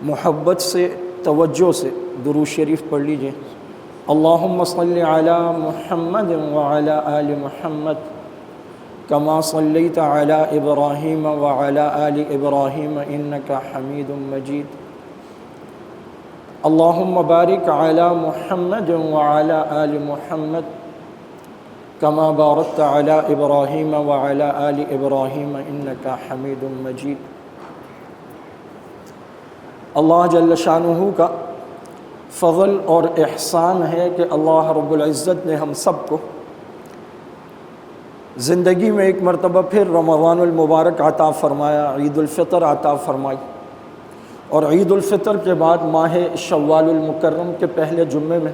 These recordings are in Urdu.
محبت سے توجہ سے درود شریف پڑھ لیجئے۔ اللہم صلی علی محمد وعلی آل محمد کما صلیت علی ابراہیم وعلی آل ابراہیم انک حمید مجید۔ اللہم بارک علی محمد وعلی آل محمد کما بارکت علی ابراہیم وعلی آل ابراہیم انک حمید مجید۔ اللہ جل شانہ کا فضل اور احسان ہے کہ اللہ رب العزت نے ہم سب کو زندگی میں ایک مرتبہ پھر رمضان المبارک عطا فرمایا، عید الفطر عطا فرمائی، اور عید الفطر کے بعد ماہ شوال المکرم کے پہلے جمعے میں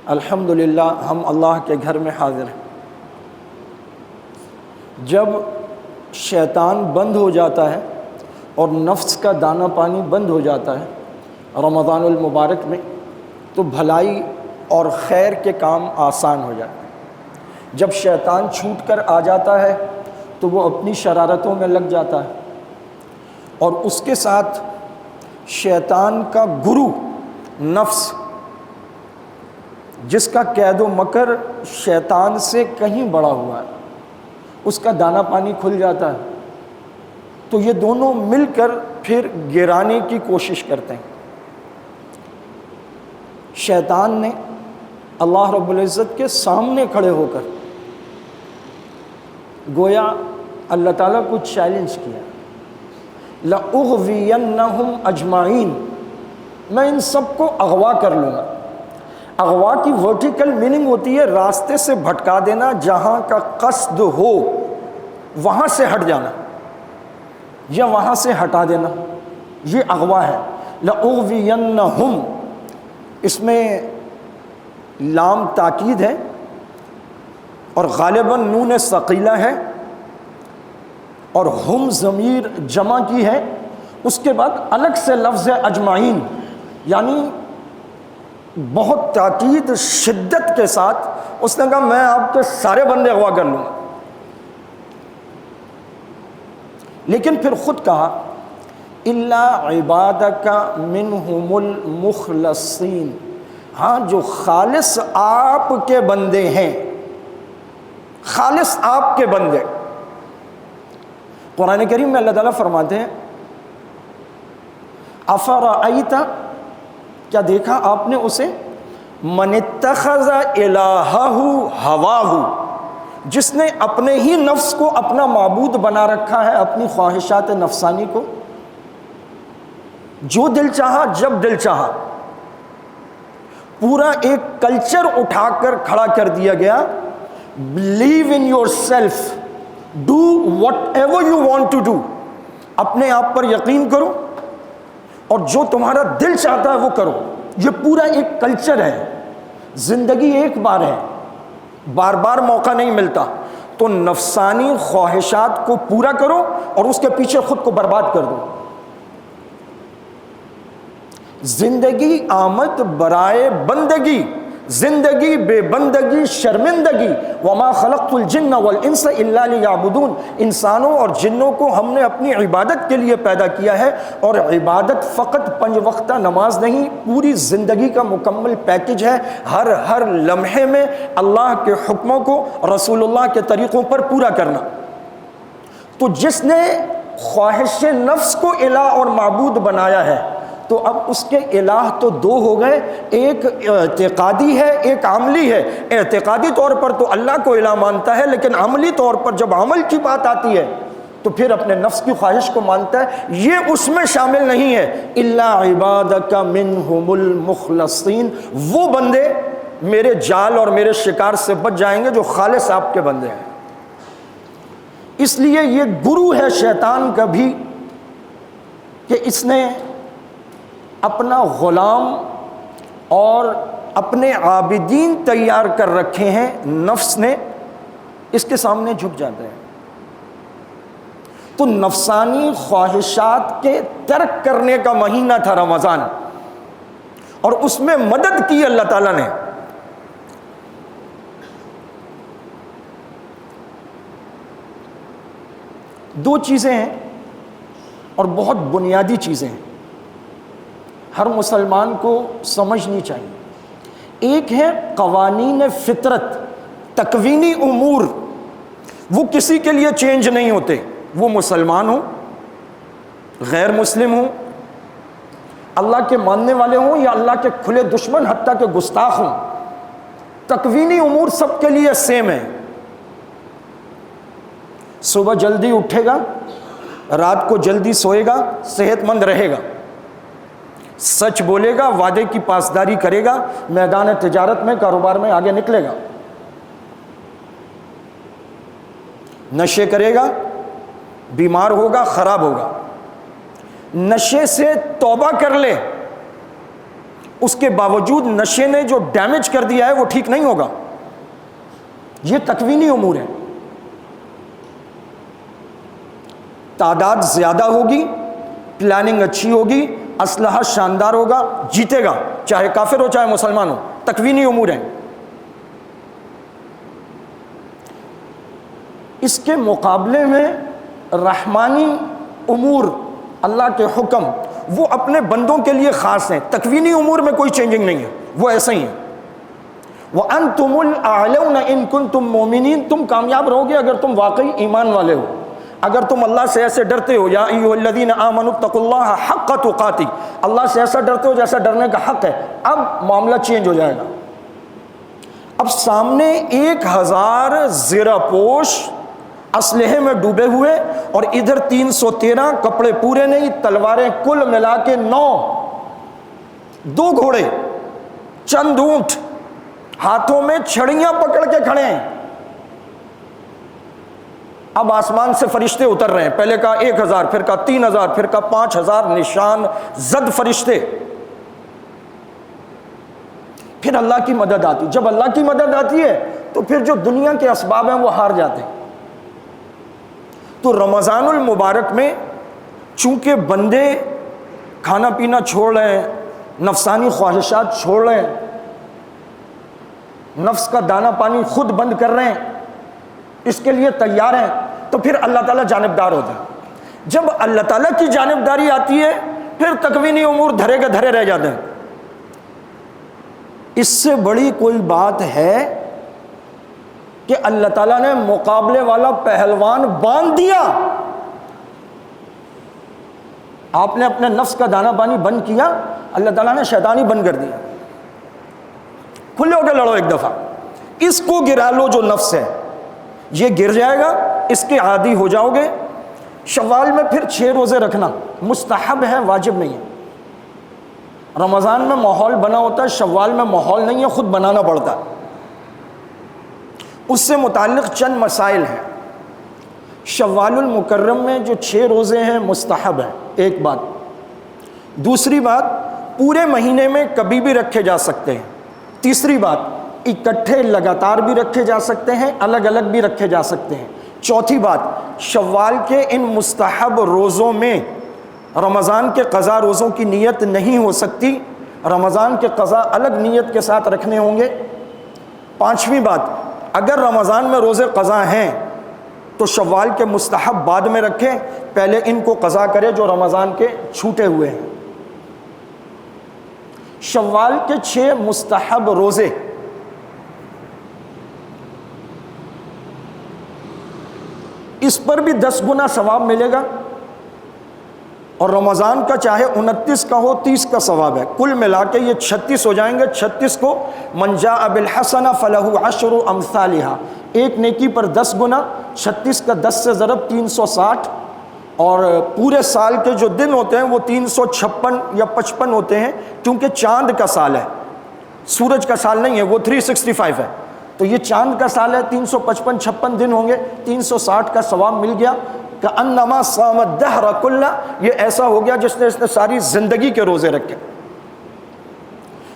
الحمدللہ ہم اللہ کے گھر میں حاضر ہیں۔ جب شیطان بند ہو جاتا ہے اور نفس کا دانہ پانی بند ہو جاتا ہے رمضان المبارک میں، تو بھلائی اور خیر کے کام آسان ہو جاتے ہیں۔ جب شیطان چھوٹ کر آ جاتا ہے تو وہ اپنی شرارتوں میں لگ جاتا ہے، اور اس کے ساتھ شیطان کا گرو نفس، جس کا قید و مکر شیطان سے کہیں بڑا ہوا ہے، اس کا دانہ پانی کھل جاتا ہے، تو یہ دونوں مل کر پھر گرانے کی کوشش کرتے ہیں۔ شیطان نے اللہ رب العزت کے سامنے کھڑے ہو کر گویا اللہ تعالیٰ کو چیلنج کیا، لَأُغْوِيَنَّهُمْ أَجْمَعِينَ، میں ان سب کو اغوا کر لوں گا۔ اغوا کی ورٹیکل میننگ ہوتی ہے راستے سے بھٹکا دینا، جہاں کا قصد ہو وہاں سے ہٹ جانا یا وہاں سے ہٹا دینا، یہ اغوا ہے۔ لَأُغْوِيَنَّهُمْ، اس میں لام تاکید ہے اور غالباً نون ثقیلہ ہے، اور ہم ضمیر جمع کی ہے، اس کے بعد الگ سے لفظ ہے اجمعین، یعنی بہت تاکید شدت کے ساتھ اس نے کہا میں آپ کے سارے بندے اغوا کر لوں گا۔ لیکن پھر خود کہا الا عبادک منہم المخلصین، ہاں جو خالص آپ کے بندے ہیں، خالص آپ کے بندے۔ قرآن کریم میں اللہ تعالیٰ فرماتے ہیں افرأیت، کیا دیکھا آپ نے اسے، من اتخذ الہہ ہواہ، جس نے اپنے ہی نفس کو اپنا معبود بنا رکھا ہے، اپنی خواہشات نفسانی کو، جو دل چاہا جب دل چاہا، پورا ایک کلچر اٹھا کر کھڑا کر دیا گیا، believe in yourself, do whatever you want to do، اپنے آپ پر یقین کرو اور جو تمہارا دل چاہتا ہے وہ کرو۔ یہ پورا ایک کلچر ہے۔ زندگی ایک بار ہے، بار بار موقع نہیں ملتا، تو نفسانی خواہشات کو پورا کرو اور اس کے پیچھے خود کو برباد کر دو۔ زندگی آمد برائے بندگی، زندگی بے بندگی شرمندگی، وما خلقت الجن والانس الا لیعبدون، انسانوں اور جنوں کو ہم نے اپنی عبادت کے لیے پیدا کیا ہے، اور عبادت فقط 5 وقتہ نماز نہیں، پوری زندگی کا مکمل پیکج ہے، ہر لمحے میں اللہ کے حکموں کو رسول اللہ کے طریقوں پر پورا کرنا۔ تو جس نے خواہش نفس کو الہ اور معبود بنایا ہے، تو اب اس کے الہ تو 2 ہو گئے، ایک اعتقادی ہے ایک عملی ہے۔ اعتقادی طور پر تو اللہ کو الہ مانتا ہے، لیکن عملی طور پر جب عمل کی بات آتی ہے تو پھر اپنے نفس کی خواہش کو مانتا ہے، یہ اس میں شامل نہیں ہے۔ الا عبادک منہم المخلصین، وہ بندے میرے جال اور میرے شکار سے بچ جائیں گے جو خالص آپ کے بندے ہیں۔ اس لیے یہ گرو ہے شیطان کا بھی کہ اس نے اپنا غلام اور اپنے عابدین تیار کر رکھے ہیں، نفس نے، اس کے سامنے جھک جاتے ہیں۔ تو نفسانی خواہشات کے ترک کرنے کا مہینہ تھا رمضان، اور اس میں مدد کی اللہ تعالیٰ نے۔ دو چیزیں ہیں اور بہت بنیادی چیزیں ہیں۔ ہر مسلمان کو سمجھنی چاہیے۔ ایک ہے قوانین فطرت، تکوینی امور، وہ کسی کے لیے چینج نہیں ہوتے، وہ مسلمان ہوں، غیر مسلم ہوں، اللہ کے ماننے والے ہوں یا اللہ کے کھلے دشمن حتیٰ کہ گستاخ ہوں، تکوینی امور سب کے لیے سیم ہے۔ صبح جلدی اٹھے گا، رات کو جلدی سوئے گا، صحت مند رہے گا، سچ بولے گا، وعدے کی پاسداری کرے گا، میدان تجارت میں کاروبار میں آگے نکلے گا۔ نشے کرے گا، بیمار ہوگا، خراب ہوگا۔ نشے سے توبہ کر لے، اس کے باوجود نشے نے جو ڈیمیج کر دیا ہے وہ ٹھیک نہیں ہوگا۔ یہ تکوینی امور ہے۔ تعداد زیادہ ہوگی، پلاننگ اچھی ہوگی، اسلحہ شاندار ہوگا، جیتے گا، چاہے کافر ہو چاہے مسلمان ہو، تکوینی امور ہیں۔ اس کے مقابلے میں رحمانی امور، اللہ کے حکم، وہ اپنے بندوں کے لیے خاص ہیں، تکوینی امور میں کوئی چینجنگ نہیں ہے، وہ ایسے ہی ہیں۔ وَأَنْتُمُ الْأَعْلَوْنَ إِن كُنتُم مُؤْمِنِينَ، تم کامیاب رہو گے اگر تم واقعی ایمان والے ہو، اگر تم اللہ سے ایسے ڈرتے ہو، یا ایھا الذین آمنوا اتقوا اللہ حق تقاتہ، اللہ سے ایسا ڈرتے ہو جیسا ڈرنے کا حق ہے۔ اب معاملہ چینج ہو جائے گا۔ اب سامنے 1000 زیرہ پوش اسلحے میں ڈوبے ہوئے، اور ادھر 313 کپڑے پورے نہیں، تلواریں کل ملا کے 9، 2 گھوڑے، چند اونٹ، ہاتھوں میں چھڑیاں پکڑ کے کھڑے ہیں۔ اب آسمان سے فرشتے اتر رہے ہیں، پہلے کہا 1000، پھر کہا 3000، پھر کہا 5000 نشان زد فرشتے۔ پھر اللہ کی مدد آتی، جب اللہ کی مدد آتی ہے تو پھر جو دنیا کے اسباب ہیں وہ ہار جاتے ہیں۔ تو رمضان المبارک میں چونکہ بندے کھانا پینا چھوڑ رہے ہیں، نفسانی خواہشات چھوڑ رہے ہیں، نفس کا دانا پانی خود بند کر رہے ہیں، اس کے لیے تیار ہیں، تو پھر اللہ تعالیٰ جانبدار ہوتا ہے۔ جب اللہ تعالیٰ کی جانبداری آتی ہے پھر تکوینی امور دھرے کے دھرے رہ جاتے ہیں۔ اس سے بڑی کوئی بات ہے کہ اللہ تعالیٰ نے مقابلے والا پہلوان باندھ دیا، آپ نے اپنے نفس کا دانا پانی بند کیا، اللہ تعالیٰ نے شیطانی بند کر دیا۔ کھلے ہو کے لڑو ایک دفعہ، اس کو گرا لو جو نفس ہے، یہ گر جائے گا، اس کے عادی ہو جاؤ گے۔ شوال میں پھر 6 روزے رکھنا مستحب ہے، واجب نہیں ہے۔ رمضان میں ماحول بنا ہوتا ہے، شوال میں ماحول نہیں ہے، خود بنانا پڑتا ہے۔ اس سے متعلق چند مسائل ہیں۔ شوال المکرم میں جو 6 روزے ہیں مستحب ہیں، ایک بات۔ دوسری بات، پورے مہینے میں کبھی بھی رکھے جا سکتے ہیں۔ تیسری بات، اکٹھے لگاتار بھی رکھے جا سکتے ہیں، الگ الگ بھی رکھے جا سکتے ہیں۔ چوتھی بات، شوال کے ان مستحب روزوں میں رمضان کے قضا روزوں کی نیت نہیں ہو سکتی، رمضان کے قضا الگ نیت کے ساتھ رکھنے ہوں گے۔ پانچویں بات، اگر رمضان میں روزے قضا ہیں تو شوال کے مستحب بعد میں رکھیں، پہلے ان کو قضا کرے جو رمضان کے چھوٹے ہوئے ہیں۔ شوال کے 6 مستحب روزے، اس پر بھی 10 گنا ثواب ملے گا، اور رمضان کا چاہے 29 کا ہو 30 کا ثواب ہے، کل ملا کے یہ 36 ہو جائیں گے۔ 36 کو من جاء بالحسنہ فلہ 10 امثالھا، ایک نیکی پر 10 گنا، 36 کا 10 سے ضرب 360، اور پورے سال کے جو دن ہوتے ہیں وہ 356 یا 55 ہوتے ہیں، کیونکہ چاند کا سال ہے، سورج کا سال نہیں ہے، وہ 365 ہے، تو یہ چاند کا سال ہے، 355 56 دن ہوں گے، 360 کا ثواب مل گیا۔ کأنما صام الدہر کلہ، یہ ایسا ہو گیا جس نے ساری زندگی کے روزے رکھے۔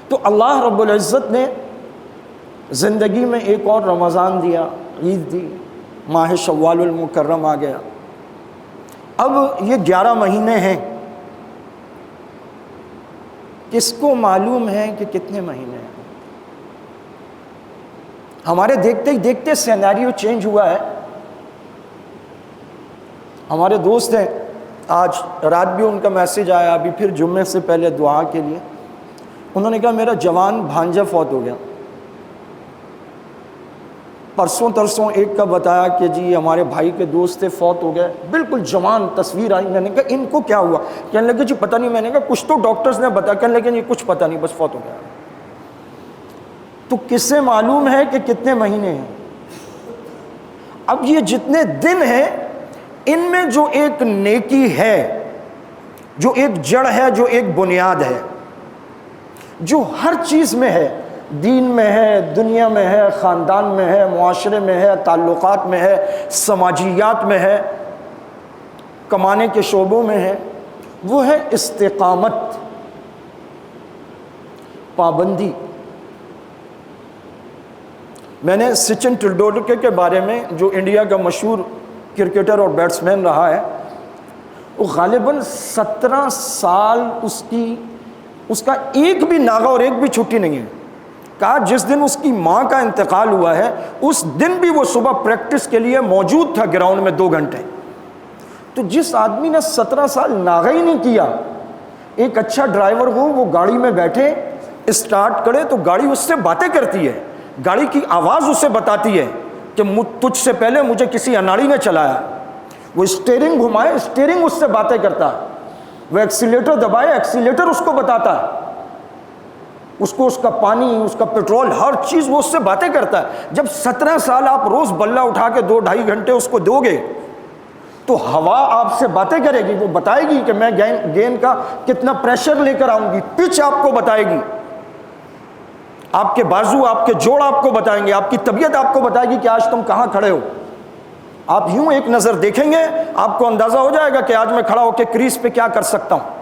تو اللہ رب العزت نے زندگی میں ایک اور رمضان دیا، عید دی، ماہ شوال المکرم آ گیا۔ اب یہ 11 مہینے ہیں، کس کو معلوم ہے کہ کتنے مہینے ہیں؟ ہمارے دیکھتے ہی دیکھتے سیناریو چینج ہوا ہے۔ ہمارے دوست ہیں آج رات بھی ان کا میسیج آیا، ابھی پھر جمعے سے پہلے دعا کے لیے. انہوں نے کہا میرا جوان بھانجا فوت ہو گیا. پرسوں ترسوں ایک کا بتایا کہ جی ہمارے بھائی کے دوست تھے، فوت ہو گئے، بالکل جوان تصویر آئی. میں نے کہا ان کو کیا ہوا؟ کہنے لگے جی پتہ نہیں. میں نے کہا کچھ تو ڈاکٹرز نے بتایا. کہنے لگے یہ کچھ پتہ نہیں، بس فوت ہو گیا. تو کس سے معلوم ہے کہ کتنے مہینے ہیں؟ اب یہ جتنے دن ہیں ان میں جو ایک نیکی ہے، جو ایک جڑ ہے، جو ایک بنیاد ہے، جو ہر چیز میں ہے، دین میں ہے، دنیا میں ہے، خاندان میں ہے، معاشرے میں ہے، تعلقات میں ہے، سماجیات میں ہے، کمانے کے شعبوں میں ہے، وہ ہے استقامت، پابندی. میں نے سچن ٹنڈولکر کے بارے میں، جو انڈیا کا مشہور کرکٹر اور بیٹسمین رہا ہے، وہ غالباً 17 سال اس کا ایک بھی ناغہ اور ایک بھی چھٹی نہیں ہے. کہا جس دن اس کی ماں کا انتقال ہوا ہے اس دن بھی وہ صبح پریکٹس کے لیے موجود تھا گراؤنڈ میں 2 گھنٹے. تو جس آدمی نے 17 سال ناغہ ہی نہیں کیا، ایک اچھا ڈرائیور ہو، وہ گاڑی میں بیٹھے اسٹارٹ کرے تو گاڑی اس سے باتیں کرتی ہے، گاڑی کی آواز اسے بتاتی ہے کہ تجھ سے پہلے مجھے کسی اناڑی نے چلایا. وہ اسٹیئرنگ گھمائے، اسٹیئرنگ اس سے باتیں کرتا ہے. وہ ایکسیلیٹر دبائے، ایکسیلیٹر اس کو بتاتا ہے. اس کو اس کا پانی، اس کا پیٹرول، ہر چیز وہ اس سے باتیں کرتا ہے. جب 17 سال آپ روز بلہ اٹھا کے 2-2.5 گھنٹے اس کو دو گے تو ہوا آپ سے باتیں کرے گی. وہ بتائے گی کہ میں گیند کا کتنا پریشر لے کر آؤں گی. پچ آپ کو بتائے گی، آپ کے بازو، آپ کے جوڑ آپ کو بتائیں گے، آپ کی طبیعت آپ کو بتائے گی کہ آج تم کہاں کھڑے ہو. آپ یوں ایک نظر دیکھیں گے آپ کو اندازہ ہو جائے گا کہ آج میں کھڑا ہو کے کریز پہ کیا کر سکتا ہوں.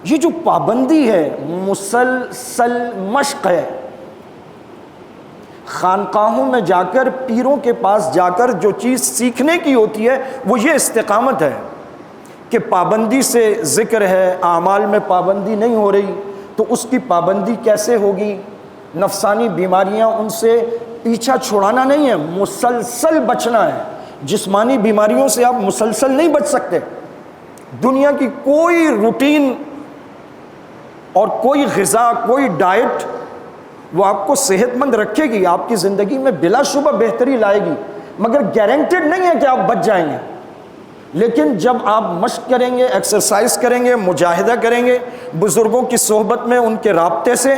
یہ جو پابندی ہے مسلسل مشق ہے. خانقاہوں میں جا کر، پیروں کے پاس جا کر جو چیز سیکھنے کی ہوتی ہے وہ یہ استقامت ہے کہ پابندی سے ذکر ہے، اعمال میں پابندی نہیں ہو رہی تو اس کی پابندی کیسے ہوگی. نفسانی بیماریاں ان سے پیچھا چھڑانا نہیں ہے، مسلسل بچنا ہے. جسمانی بیماریوں سے آپ مسلسل نہیں بچ سکتے. دنیا کی کوئی روٹین اور کوئی غذا، کوئی ڈائٹ وہ آپ کو صحت مند رکھے گی، آپ کی زندگی میں بلا شبہ بہتری لائے گی، مگر گارنٹیڈ نہیں ہے کہ آپ بچ جائیں گے. لیکن جب آپ مشق کریں گے، ایکسرسائز کریں گے، مجاہدہ کریں گے بزرگوں کی صحبت میں، ان کے رابطے سے،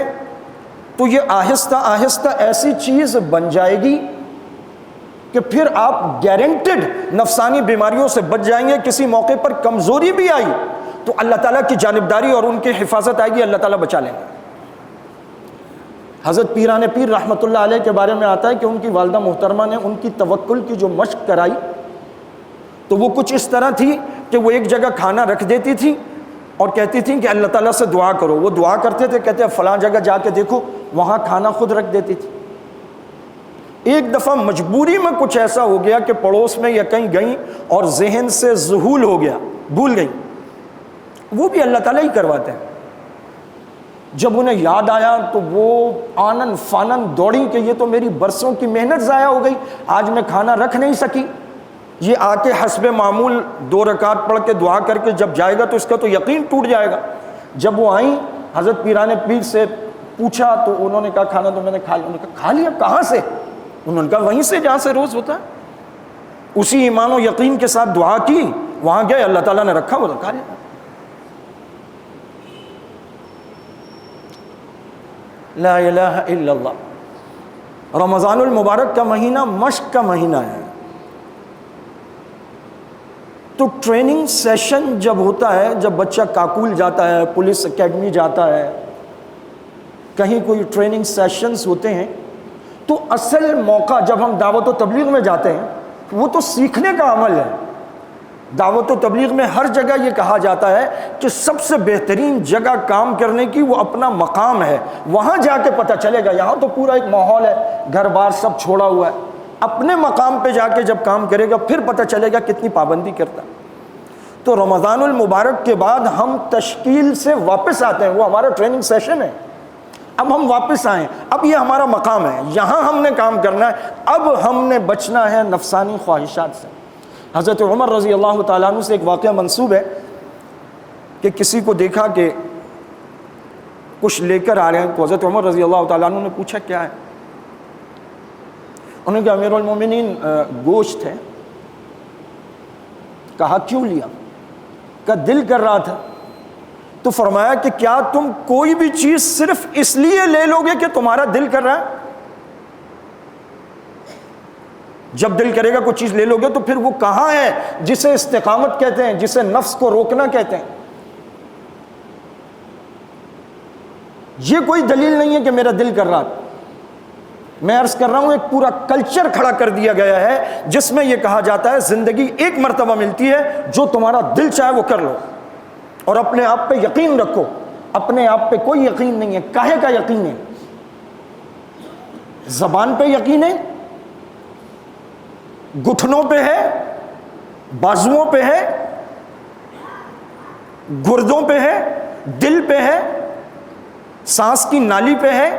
تو یہ آہستہ آہستہ ایسی چیز بن جائے گی کہ پھر آپ گارنٹیڈ نفسانی بیماریوں سے بچ جائیں گے. کسی موقع پر کمزوری بھی آئی تو اللہ تعالیٰ کی جانبداری اور ان کی حفاظت آئے گی، اللہ تعالیٰ بچا لیں گے. حضرت پیران پیر رحمۃ اللہ علیہ کے بارے میں آتا ہے کہ ان کی والدہ محترمہ نے ان کی توکل کی جو مشق کرائی تو وہ کچھ اس طرح تھی کہ وہ ایک جگہ کھانا رکھ دیتی تھی اور کہتی تھیں کہ اللہ تعالیٰ سے دعا کرو. وہ دعا کرتے تھے، کہتے ہیں فلاں جگہ جا کے دیکھو، وہاں کھانا خود رکھ دیتی تھی. ایک دفعہ مجبوری میں کچھ ایسا ہو گیا کہ پڑوس میں یا کہیں گئیں اور ذہن سے ذہول ہو گیا، بھول گئیں. وہ بھی اللہ تعالیٰ ہی کرواتے ہیں. جب انہیں یاد آیا تو وہ آنن فانن دوڑی کہ یہ تو میری برسوں کی محنت ضائع ہو گئی، آج میں کھانا رکھ نہیں سکی. یہ آ کے حسب معمول 2 رکعت پڑھ کے دعا کر کے جب جائے گا تو اس کا تو یقین ٹوٹ جائے گا. جب وہ آئیں حضرت پیران پیر سے پوچھا تو انہوں نے کہا کھانا تو میں نے کھا لیا. انہوں نے کہا کھا لیا؟ کہاں سے؟ انہوں نے کہا وہیں سے جہاں سے روز ہوتا ہے. اسی ایمان و یقین کے ساتھ دعا کی، وہاں گئے، اللہ تعالیٰ نے رکھا، وہ کھا لیا. لا الہ الا اللہ. رمضان المبارک کا مہینہ مشق کا مہینہ ہے. تو ٹریننگ سیشن جب ہوتا ہے، جب بچہ کاکول جاتا ہے، پولیس اکیڈمی جاتا ہے، کہیں کوئی ٹریننگ سیشنز ہوتے ہیں، تو اصل موقع جب ہم دعوت و تبلیغ میں جاتے ہیں وہ تو سیکھنے کا عمل ہے. دعوت و تبلیغ میں ہر جگہ یہ کہا جاتا ہے کہ سب سے بہترین جگہ کام کرنے کی وہ اپنا مقام ہے. وہاں جا کے پتہ چلے گا. یہاں تو پورا ایک ماحول ہے، گھر بار سب چھوڑا ہوا ہے. اپنے مقام پہ جا کے جب کام کرے گا پھر پتہ چلے گا کتنی پابندی کرتا. تو رمضان المبارک کے بعد ہم تشکیل سے واپس آتے ہیں، وہ ہمارا ٹریننگ سیشن ہے. اب ہم واپس آئیں، اب یہ ہمارا مقام ہے، یہاں ہم نے کام کرنا ہے. اب ہم نے بچنا ہے نفسانی خواہشات سے. حضرت عمر رضی اللہ تعالیٰ عنہ سے ایک واقعہ منسوب ہے کہ کسی کو دیکھا کہ کچھ لے کر آ رہے ہیں، تو حضرت عمر رضی اللہ تعالیٰ عنہ نے پوچھا کیا ہے؟ انہوں نے کہا امیر المومنین گوشت ہے۔ کہا کیوں لیا؟ کہا دل کر رہا تھا۔ تو فرمایا کہ کیا تم کوئی بھی چیز صرف اس لیے لے لو گے کہ تمہارا دل کر رہا ہے؟ جب دل کرے گا کوئی چیز لے لو گے تو پھر وہ کہاں ہے جسے استقامت کہتے ہیں، جسے نفس کو روکنا کہتے ہیں؟ یہ کوئی دلیل نہیں ہے کہ میرا دل کر رہا تھا۔ میں عرض کر رہا ہوں ایک پورا کلچر کھڑا کر دیا گیا ہے جس میں یہ کہا جاتا ہے زندگی ایک مرتبہ ملتی ہے، جو تمہارا دل چاہے وہ کر لو، اور اپنے آپ پہ یقین رکھو۔ اپنے آپ پہ کوئی یقین نہیں ہے، کاہے کا یقین ہے؟ زبان پہ یقین ہے، گھٹنوں پہ ہے، بازوؤں پہ ہے، گردوں پہ ہے، دل پہ ہے، سانس کی نالی پہ ہے۔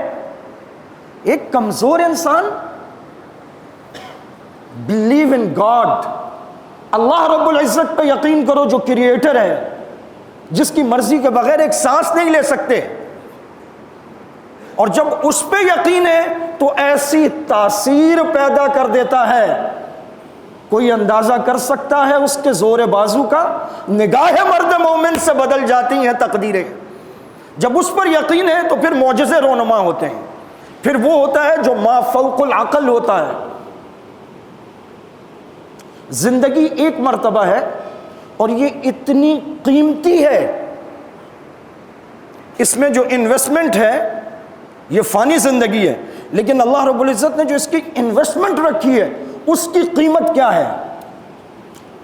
ایک کمزور انسان بلیو ان گاڈ، اللہ رب العزت پہ یقین کرو جو کریٹر ہے، جس کی مرضی کے بغیر ایک سانس نہیں لے سکتے، اور جب اس پہ یقین ہے تو ایسی تاثیر پیدا کر دیتا ہے، کوئی اندازہ کر سکتا ہے اس کے زور بازو کا؟ نگاہ مرد مومن سے بدل جاتی ہیں تقدیریں۔ جب اس پر یقین ہے تو پھر معجزے رونما ہوتے ہیں، پھر وہ ہوتا ہے جو ما فوق العقل ہوتا ہے۔ زندگی ایک مرتبہ ہے اور یہ اتنی قیمتی ہے، اس میں جو انویسٹمنٹ ہے یہ فانی زندگی ہے، لیکن اللہ رب العزت نے جو اس کی انویسٹمنٹ رکھی ہے اس کی قیمت کیا ہے؟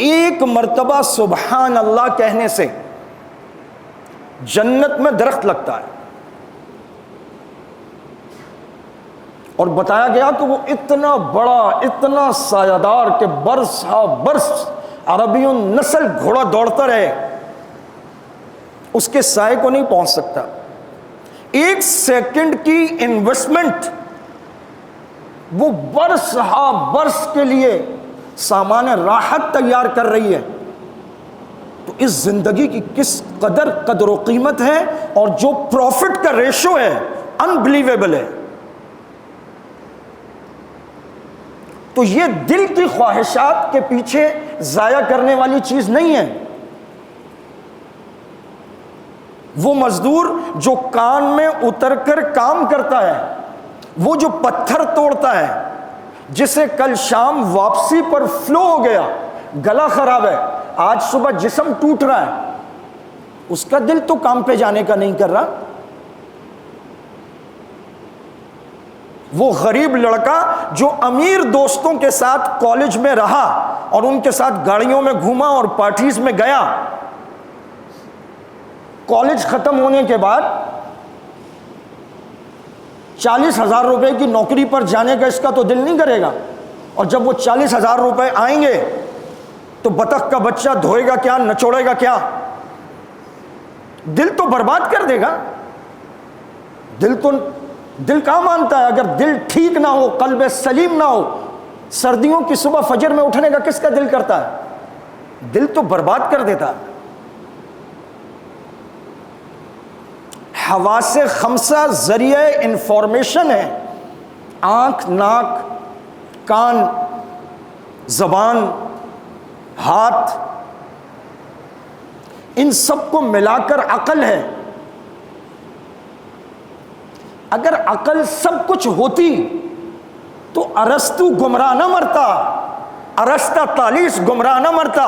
ایک مرتبہ سبحان اللہ کہنے سے جنت میں درخت لگتا ہے، اور بتایا گیا کہ وہ اتنا بڑا، اتنا سایہ دار کہ برس ہا برس عربیوں نسل گھوڑا دوڑتا رہے، اس کے سائے کو نہیں پہنچ سکتا۔ ایک سیکنڈ کی انویسٹمنٹ وہ برس ہا برس کے لیے سامان راحت تیار کر رہی ہے۔ تو اس زندگی کی کس قدر و قیمت ہے، اور جو پروفٹ کا ریشو ہے انبلیویبل ہے۔ تو یہ دل کی خواہشات کے پیچھے ضائع کرنے والی چیز نہیں ہے۔ وہ مزدور جو کان میں اتر کر کام کرتا ہے، وہ جو پتھر توڑتا ہے، جسے کل شام واپسی پر فلو ہو گیا، گلا خراب ہے، آج صبح جسم ٹوٹ رہا ہے، اس کا دل تو کام پہ جانے کا نہیں کر رہا۔ وہ غریب لڑکا جو امیر دوستوں کے ساتھ کالج میں رہا اور ان کے ساتھ گاڑیوں میں گھوما اور پارٹیز میں گیا، کالج ختم ہونے کے بعد 40,000 روپے کی نوکری پر جانے کا اس کا تو دل نہیں کرے گا، اور جب وہ 40,000 روپے آئیں گے تو بطخ کا بچہ دھوئے گا کیا، نچوڑے گا کیا؟ دل تو برباد کر دے گا۔ دل کہاں مانتا ہے؟ اگر دل ٹھیک نہ ہو، قلب سلیم نہ ہو، سردیوں کی صبح فجر میں اٹھنے کا کس کا دل کرتا ہے؟ دل تو برباد کر دیتا ہے۔ حواس خمسہ ذریعہ انفارمیشن ہے، آنکھ، ناک، کان، زبان، ہاتھ، ان سب کو ملا کر عقل ہے۔ اگر عقل سب کچھ ہوتی تو ارسطو گمراہ نہ مرتا، ارسطا طالیس گمراہ نہ مرتا،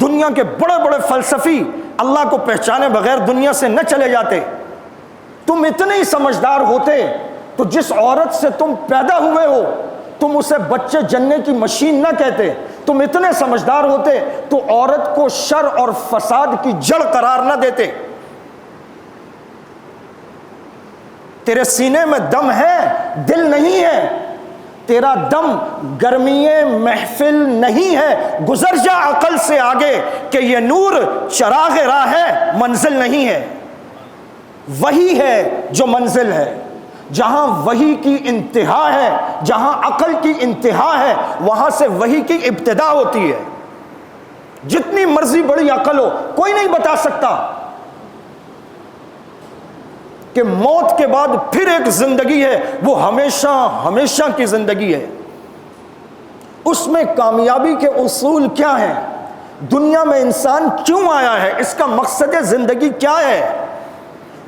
دنیا کے بڑے بڑے فلسفی اللہ کو پہچانے بغیر دنیا سے نہ چلے جاتے۔ تم اتنے ہی سمجھدار ہوتے تو جس عورت سے تم پیدا ہوئے ہو تم اسے بچے جننے کی مشین نہ کہتے۔ تم اتنے سمجھدار ہوتے تو عورت کو شر اور فساد کی جڑ قرار نہ دیتے۔ تیرے سینے میں دم ہے، دل نہیں ہے۔ تیرا دم گرمی محفل نہیں ہے، گزر جا عقل سے آگے کہ یہ نور چراغ راہ ہے، منزل نہیں ہے۔ وہی ہے جو منزل ہے۔ جہاں وحی کی انتہا ہے، جہاں عقل کی انتہا ہے، وہاں سے وحی کی ابتدا ہوتی ہے۔ جتنی مرضی بڑی عقل ہو، کوئی نہیں بتا سکتا کہ موت کے بعد پھر ایک زندگی ہے، وہ ہمیشہ ہمیشہ کی زندگی ہے۔ اس میں کامیابی کے اصول کیا ہیں؟ دنیا میں انسان کیوں آیا ہے؟ اس کا مقصد زندگی کیا ہے؟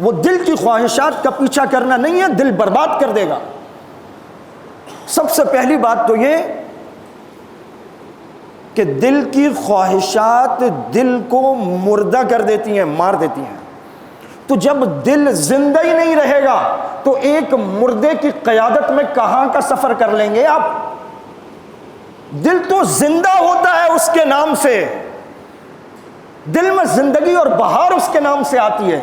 وہ دل کی خواہشات کا پیچھا کرنا نہیں ہے، دل برباد کر دے گا۔ سب سے پہلی بات تو یہ کہ دل کی خواہشات دل کو مردہ کر دیتی ہیں، مار دیتی ہیں۔ تو جب دل زندہ ہی نہیں رہے گا تو ایک مردے کی قیادت میں کہاں کا سفر کر لیں گے آپ؟ دل تو زندہ ہوتا ہے اس کے نام سے، دل میں زندگی اور بہار اس کے نام سے آتی ہے۔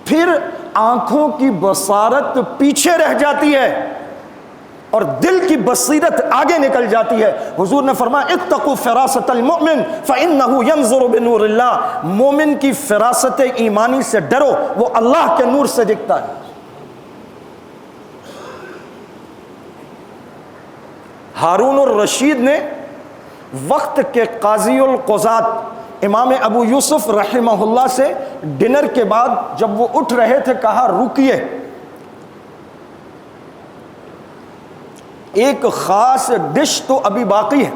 پھر آنکھوں کی بصارت پیچھے رہ جاتی ہے اور دل کی بصیرت آگے نکل جاتی ہے۔ حضور نے فرمایا اتقوا فراست المؤمن فإنه ينظر بنور اللہ، مومن کی فراست ایمانی سے ڈرو، وہ اللہ کے نور سے دکھتا ہے۔ ہارون الرشید نے وقت کے قاضی القضات امام ابو یوسف رحمہ اللہ سے ڈنر کے بعد جب وہ اٹھ رہے تھے کہا رکیے، ایک خاص ڈش تو ابھی باقی ہے۔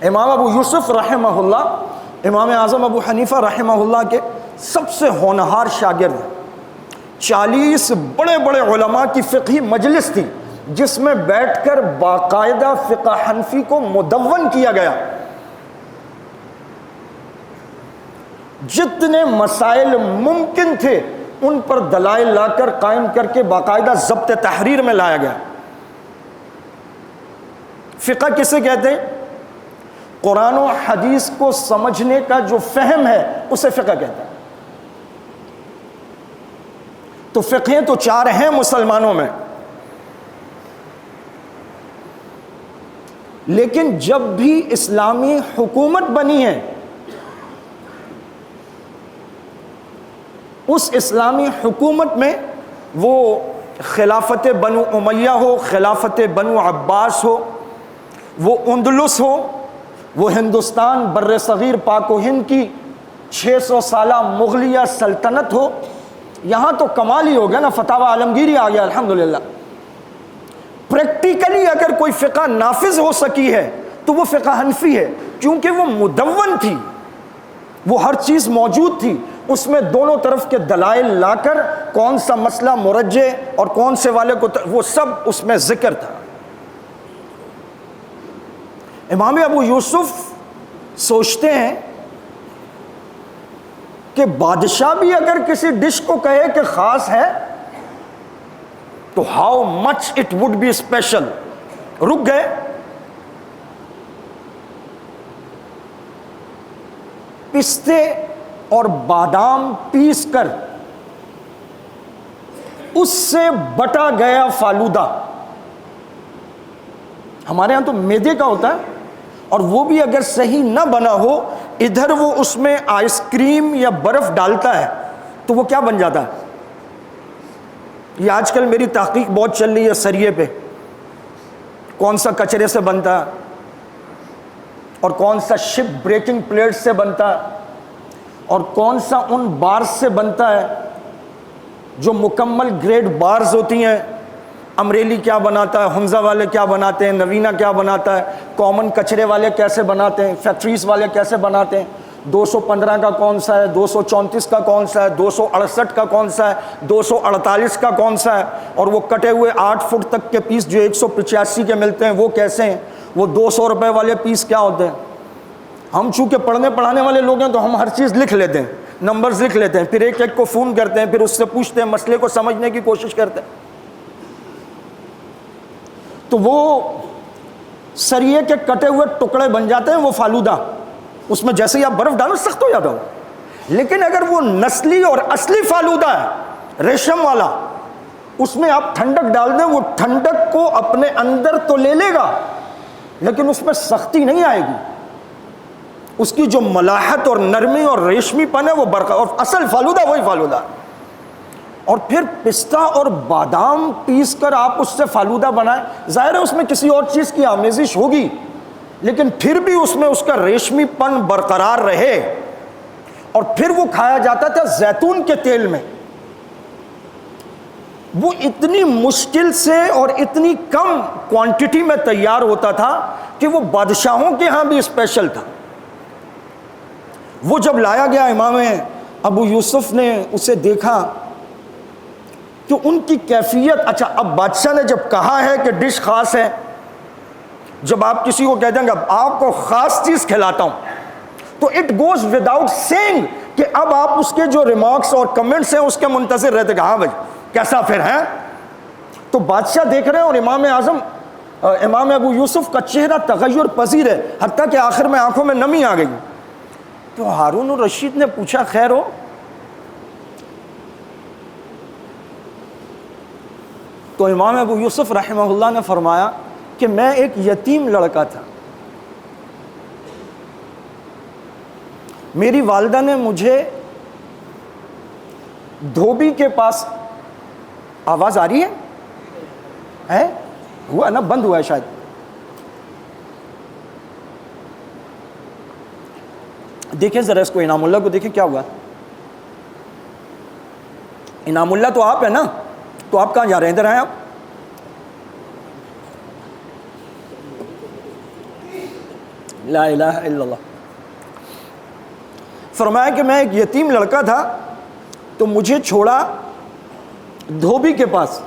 امام ابو یوسف رحمہ اللہ امام اعظم ابو حنیفہ رحمہ اللہ کے سب سے ہونہار شاگرد ہیں۔ 40 بڑے بڑے علماء کی فقہی مجلس تھی جس میں بیٹھ کر باقاعدہ فقہ حنفی کو مدون کیا گیا۔ جتنے مسائل ممکن تھے ان پر دلائل لا کر قائم کر کے باقاعدہ ضبط تحریر میں لایا گیا۔ فقہ کسے کہتے ہیں؟ قرآن و حدیث کو سمجھنے کا جو فہم ہے اسے فقہ کہتے ہیں۔ تو فقہیں تو 4 ہیں مسلمانوں میں، لیکن جب بھی اسلامی حکومت بنی ہے اس اسلامی حکومت میں وہ خلافت بنو امیہ ہو، خلافت بنو عباس ہو، وہ اندلس ہو، وہ ہندوستان بر صغیر پاک و ہند کی 600 سالہ مغلیہ سلطنت ہو، یہاں تو کمال ہی ہو گیا نا، فتح عالمگیری آ گیا الحمدللہ۔ پریکٹیکلی اگر کوئی فقہ نافذ ہو سکی ہے تو وہ فقہ حنفی ہے، کیونکہ وہ مدون تھی، وہ ہر چیز موجود تھی، اس میں دونوں طرف کے دلائل لا کر کون سا مسئلہ مرجع اور کون سے والے کو وہ سب اس میں ذکر تھا۔ امام ابو یوسف سوچتے ہیں کہ بادشاہ بھی اگر کسی ڈش کو کہے کہ خاص ہے تو how much it would be special. رک گئے، پستے اور بادام پیس کر اس سے بٹا گیا فالودہ، ہمارے ہاں تو میدے کا ہوتا ہے، اور وہ بھی اگر صحیح نہ بنا ہو، ادھر وہ اس میں آئس کریم یا برف ڈالتا ہے تو وہ کیا بن جاتا ہے؟ یہ آج کل میری تحقیق بہت چل رہی ہے سریے پہ، کون سا کچرے سے بنتا ہے اور کون سا شپ بریکنگ پلیٹ سے بنتا ہے اور کون سا ان بارز سے بنتا ہے جو مکمل گریڈ بارز ہوتی ہیں۔ امریلی کیا بناتا ہے، حمزہ والے کیا بناتے ہیں، نوینہ کیا بناتا ہے، کامن کچرے والے کیسے بناتے ہیں، فیکٹریز والے کیسے بناتے ہیں، 215 کا کون سا ہے، 234 کا کون سا ہے، 268 کا کون سا ہے، 248 کا کون سا ہے، اور وہ کٹے ہوئے 8 فٹ تک کے پیس جو 185 کے ملتے ہیں وہ کیسے ہیں، وہ 200 روپے والے پیس کیا ہوتے ہیں۔ ہم چونکہ پڑھنے پڑھانے والے لوگ ہیں تو ہم ہر چیز لکھ لیتے ہیں، نمبرز لکھ لیتے ہیں، پھر ایک ایک کو فون کرتے ہیں، پھر اس سے پوچھتے ہیں، مسئلے کو سمجھنے کی کوشش کرتے ہیں۔ تو وہ سریے کے کٹے ہوئے ٹکڑے بن جاتے ہیں، وہ فالودہ، اس میں جیسے ہی آپ برف ڈالو سخت ہو جاتا ہو۔ لیکن اگر وہ نسلی اور اصلی فالودہ ہے ریشم والا، اس میں آپ ٹھنڈک ڈال دیں، وہ ٹھنڈک کو اپنے اندر تو لے لے گا لیکن اس میں سختی نہیں آئے گی۔ اس کی جو ملاحت اور نرمی اور ریشمی پن ہے وہ برقرار، اور اصل فالودہ وہی فالودہ، اور پھر پستہ اور بادام پیس کر آپ اس سے فالودہ بنائیں، ظاہر ہے اس میں کسی اور چیز کی آمیزش ہوگی، لیکن پھر بھی اس میں اس کا ریشمی پن برقرار رہے، اور پھر وہ کھایا جاتا تھا زیتون کے تیل میں۔ وہ اتنی مشکل سے اور اتنی کم کوانٹٹی میں تیار ہوتا تھا کہ وہ بادشاہوں کے ہاں بھی اسپیشل تھا۔ وہ جب لایا گیا، امام ابو یوسف نے اسے دیکھا کہ ان کی کیفیت، اچھا اب بادشاہ نے جب کہا ہے کہ ڈش خاص ہے، جب آپ کسی کو کہہ دیں گے اب آپ کو خاص چیز کھلاتا ہوں، تو اٹ گوز وداؤٹ سینگ کہ اب آپ اس کے جو ریمارکس اور کمنٹس ہیں اس کے منتظر رہتے کہ ہاں بھائی کیسا پھر ہے۔ تو بادشاہ دیکھ رہے ہیں اور امام اعظم امام ابو یوسف کا چہرہ تغیر پذیر ہے، حتیٰ کہ آخر میں آنکھوں میں نمی آ گئی۔ تو ہارون الرشید نے پوچھا خیر ہو؟ تو امام ابو یوسف رحمہ اللہ نے فرمایا کہ میں ایک یتیم لڑکا تھا، میری والدہ نے مجھے دھوبی کے پاس، آواز آ رہی ہے؟ ہوا نا، بند ہوا ہے شاید۔ دیکھیں ذرا اس کو، انعام اللہ کو دیکھیں کیا ہوا۔ انعام اللہ تو آپ ہے نا، تو آپ کہاں جا رہے ہیں؟ ادھر آئیں آپ۔ لا الہ الا اللہ۔ فرمایا کہ میں ایک یتیم لڑکا تھا تو مجھے چھوڑا دھوبی کے پاس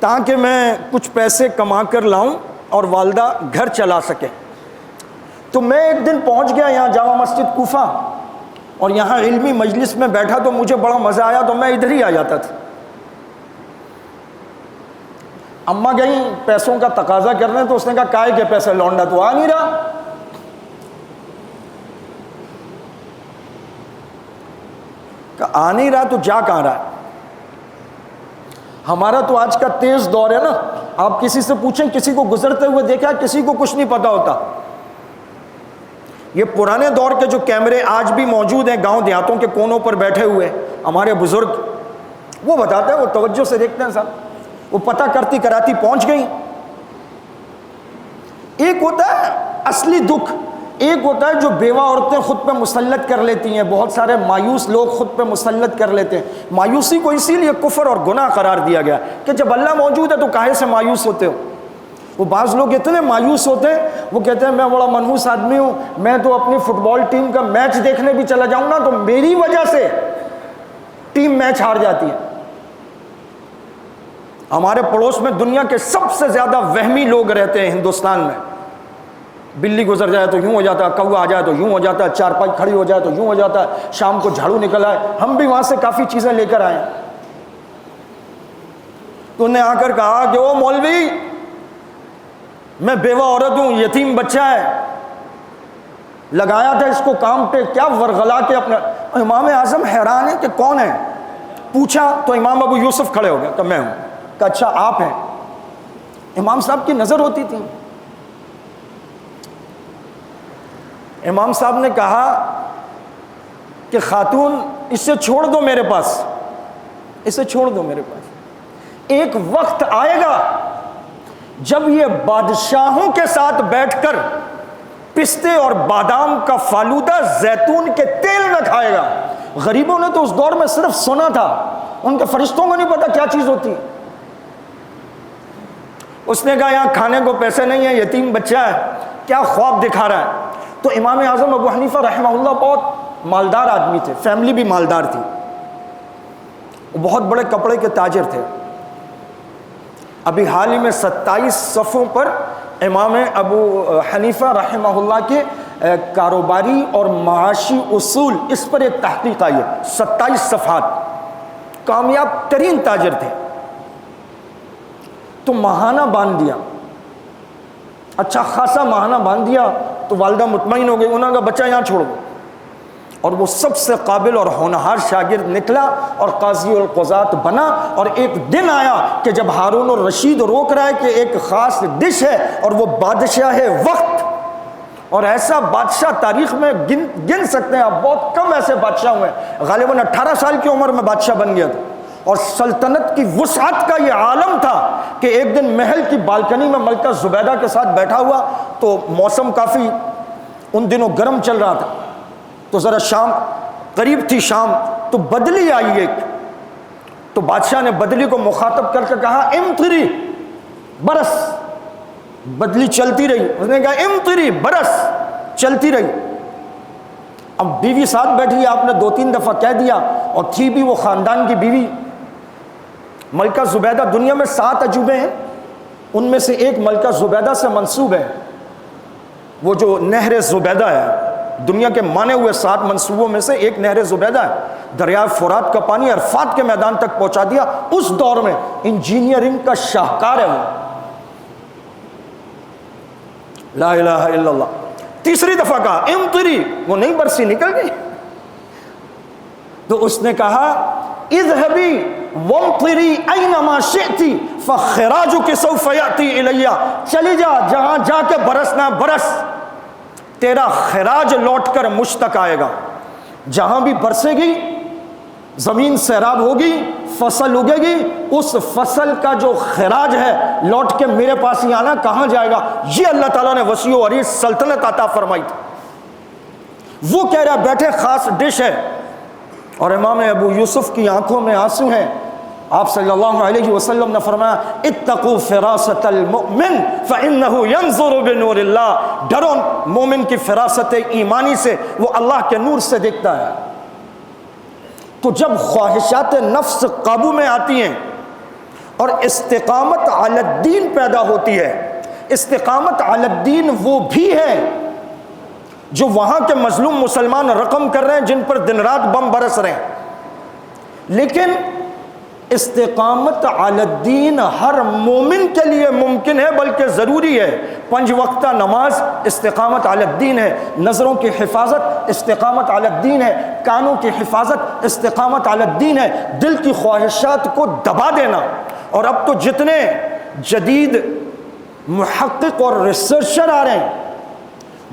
تاکہ میں کچھ پیسے کما کر لاؤں اور والدہ گھر چلا سکے۔ تو میں ایک دن پہنچ گیا یہاں جامع مسجد کوفہ، اور یہاں علمی مجلس میں بیٹھا تو مجھے بڑا مزہ آیا، تو میں ادھر ہی آ جاتا تھا۔ اماں گئیں پیسوں کا تقاضا کرنے، تو اس نے کہا کائے کے پیسے، لونڈا تو آ نہیں رہا۔ آ نہیں رہا تو جا کہاں رہا ہے؟ ہمارا تو آج کا تیز دور ہے نا، آپ کسی سے پوچھیں، کسی کو گزرتے ہوئے دیکھا، کسی کو کچھ نہیں پتا ہوتا۔ یہ پرانے دور کے جو کیمرے آج بھی موجود ہیں گاؤں دیہاتوں کے کونوں پر بیٹھے ہوئے ہمارے بزرگ، وہ بتاتے ہیں، وہ توجہ سے دیکھتے ہیں صاحب، وہ پتہ کرتی کراتی پہنچ گئی۔ ایک ہوتا ہے اصلی دکھ، ایک ہوتا ہے جو بیوہ عورتیں خود پہ مسلط کر لیتی ہیں، بہت سارے مایوس لوگ خود پہ مسلط کر لیتے ہیں۔ مایوسی کو اسی لیے کفر اور گناہ قرار دیا گیا کہ جب اللہ موجود ہے تو کاہے سے مایوس ہوتے ہو؟ وہ بعض لوگ اتنے مایوس ہوتے ہیں، وہ کہتے ہیں میں بڑا منحوس آدمی ہوں، میں تو اپنی فٹ بال ٹیم کا میچ دیکھنے بھی چلا جاؤں نا تو میری وجہ سے ٹیم میچ ہار جاتی ہے۔ ہمارے پڑوس میں دنیا کے سب سے زیادہ وہمی لوگ رہتے ہیں ہندوستان میں۔ بلی گزر جائے تو یوں ہو جاتا ہے، کوا آ جائے تو یوں ہو جاتا ہے، چارپائی کھڑی ہو جائے تو یوں ہو جاتا ہے، شام کو جھاڑو نکل آئے۔ ہم بھی وہاں سے کافی چیزیں لے کر آئے ہیں۔ تو انہیں آ کر کہا کہ او مولوی، میں بیوہ عورت ہوں، یتیم بچہ ہے، لگایا تھا اس کو کام پہ، کیا ورغلا کے اپنا۔ امام اعظم حیران ہے کہ کون ہے؟ پوچھا تو امام ابو یوسف کھڑے ہو گئے کہ میں ہوں۔ کہ اچھا آپ ہیں؟ امام صاحب کی نظر ہوتی تھی۔ امام صاحب نے کہا کہ خاتون اسے چھوڑ دو میرے پاس، اسے چھوڑ دو میرے پاس، ایک وقت آئے گا جب یہ بادشاہوں کے ساتھ بیٹھ کر پستے اور بادام کا فالودہ زیتون کے تیل میں کھائے گا۔ غریبوں نے تو اس دور میں صرف سنا تھا، ان کے فرشتوں کو نہیں پتا کیا چیز ہوتی۔ اس نے کہا یہاں کھانے کو پیسے نہیں ہیں، یتیم بچہ ہے، کیا خواب دکھا رہا ہے؟ تو امام اعظم ابو حنیفہ رحمہ اللہ بہت مالدار آدمی تھے، فیملی بھی مالدار تھی، وہ بہت بڑے کپڑے کے تاجر تھے۔ ابھی حال ہی میں 27 صفوں پر امام ابو حنیفہ رحمہ اللہ کے کاروباری اور معاشی اصول، اس پر ایک تحقیق آئی ہے، 27 صفحات، کامیاب ترین تاجر تھے۔ تو ماہانہ باندھ دیا، اچھا خاصا ماہانہ باندھ دیا، تو والدہ مطمئن ہو گئی، انہوں نے کہا بچہ یہاں چھوڑ دو، اور وہ سب سے قابل اور ہونہار شاگرد نکلا اور قاضی القضات بنا۔ اور ایک دن آیا کہ جب ہارون الرشید روک رہا ہے کہ ایک خاص ڈش ہے اور وہ بادشاہ وقت اور ایسا بادشاہ تاریخ میں گن سکتے ہیں آپ، بہت کم ایسے بادشاہ ہوئے ہیں، غالباً 18 سال کی عمر میں بادشاہ بن گیا تھا، اور سلطنت کی وسعت کا یہ عالم تھا کہ ایک دن محل کی بالکنی میں ملکہ زبیدہ کے ساتھ بیٹھا ہوا، تو موسم کافی ان دنوں گرم چل رہا تھا، تو ذرا شام قریب تھی شام، تو بدلی آئی ایک، تو بادشاہ نے بدلی کو مخاطب کر کے کہا امطری، برس، بدلی چلتی رہی، اس نے کہا امطری، برس، چلتی رہی۔ اب بیوی ساتھ بیٹھی، آپ نے 2-3 دفعہ کہہ دیا، اور تھی بھی وہ خاندان کی بیوی ملکہ زبیدہ۔ دنیا میں 7 عجوبے ہیں، ان میں سے ایک ملکہ زبیدہ سے منسوب ہے، وہ جو نہر زبیدہ ہے، دنیا کے مانے ہوئے 7 منصوبوں میں سے ایک نہر زبیدہ ہے، دریائے فرات کا پانی عرفات کے میدان تک پہنچا دیا۔ اس دور میں انجینئرنگ کا شاہکار ہے وہ، لا الہ الا اللہ۔ تیسری دفعہ کہا امطری، وہ نہیں برسی، نکل گئی۔ تو اس نے کہا اذهبی وامطری اینما شئتی فخراجک سوف یأتی الی، چلی جا، جہاں جا کے برسنا برس، تیرا خراج لوٹ کر مجھ تک آئے گا۔ جہاں بھی برسے گی، زمین سیراب ہوگی، فصل اگے گی، اس فصل کا جو خراج ہے لوٹ کے میرے پاس ہی آنا۔ کہاں جائے گا؟ یہ اللہ تعالیٰ نے وسیع و عریض سلطنت عطا فرمائی تھی۔ وہ کہہ رہا بیٹھے خاص ڈش ہے، اور امام ابو یوسف کی آنکھوں میں آنسو ہیں۔ آپ صلی اللہ علیہ وسلم نے فرمایا اتقوا فراست المؤمن فإنه ينظر بنور اللہ، ڈرو مومن کی فراست ایمانی سے، وہ اللہ کے نور سے دیکھتا ہے۔ تو جب خواہشات نفس قابو میں آتی ہیں اور استقامت علی الدین پیدا ہوتی ہے، استقامت علی الدین وہ بھی ہے جو وہاں کے مظلوم مسلمان رقم کر رہے ہیں، جن پر دن رات بم برس رہے ہیں، لیکن استقامت علی الدین ہر مومن کے لیے ممکن ہے، بلکہ ضروری ہے۔ 5 وقتہ نماز استقامت علی الدین ہے، نظروں کی حفاظت استقامت علی الدین ہے، کانوں کی حفاظت استقامت علی الدین ہے، دل کی خواہشات کو دبا دینا۔ اور اب تو جتنے جدید محقق اور ریسرچر آ رہے ہیں،